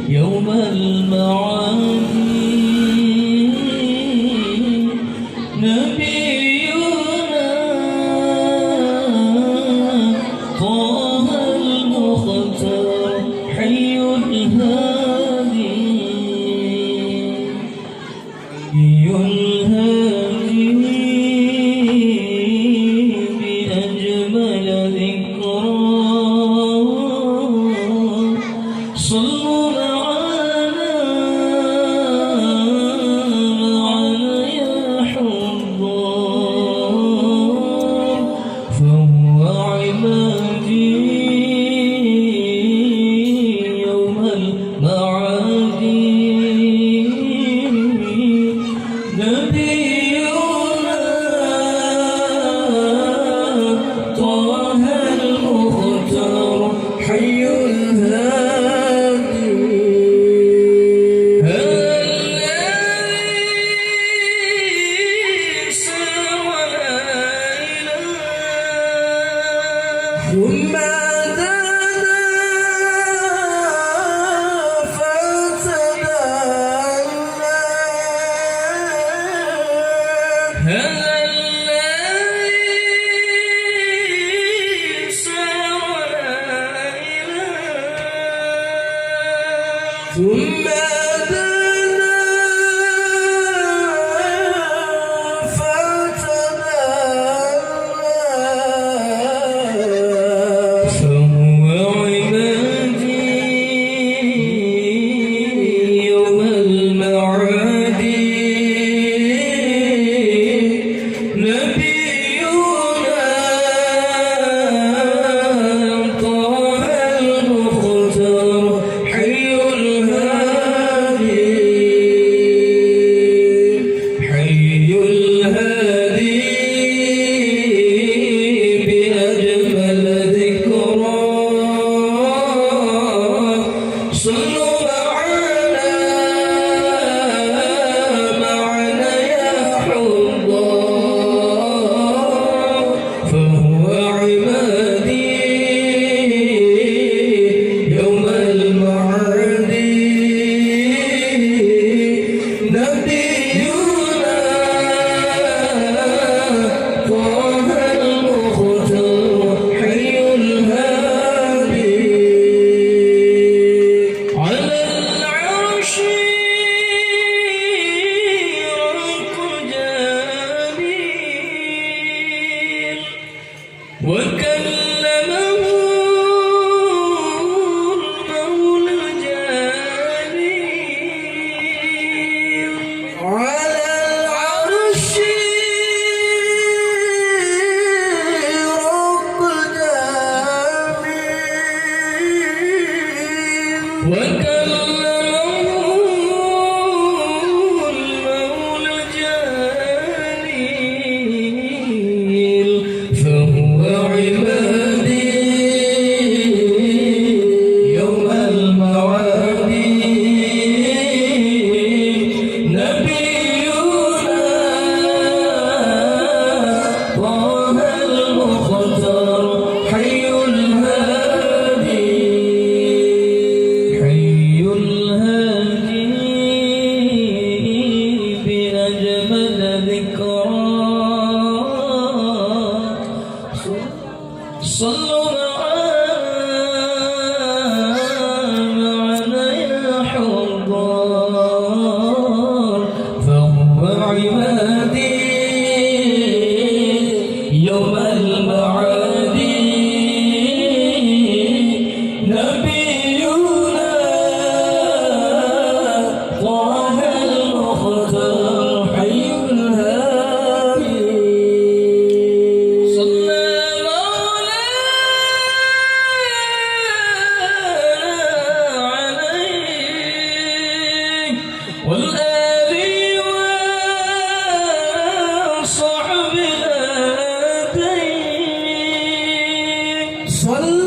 يوم المعاد نبينا طه المختار حي الهادي بأجمل ذكرى صلوا معنا يا حضار فهو عمادي يوم المعاد نبينا طه المختار حي الهادي الذي سوى ثم دنا فتدلى هذا الذي سوى ثم دنا فتدلى فهو عبادي يوم المعاد نبينا طه المختار حي الهادي حي الهادي بأجمل ذكرى صلوا معنا يا حضار فهو عبادي يوم المعاد نبينا طه المختار حي الهادي على العرش رب جميل وكلمه المولى جميل على العرش رب جميل وكلمه المولى جميل فهو عبادي يوم المعاد نبينا طه المختار حي الهادي حي الهادي بأجمل ذكرى صلوا معنا يا حضار فهو عبادي يوم المعاد نبينا طه المختار حي الهادي صلى عليه والآل وصحبه الهادين صلى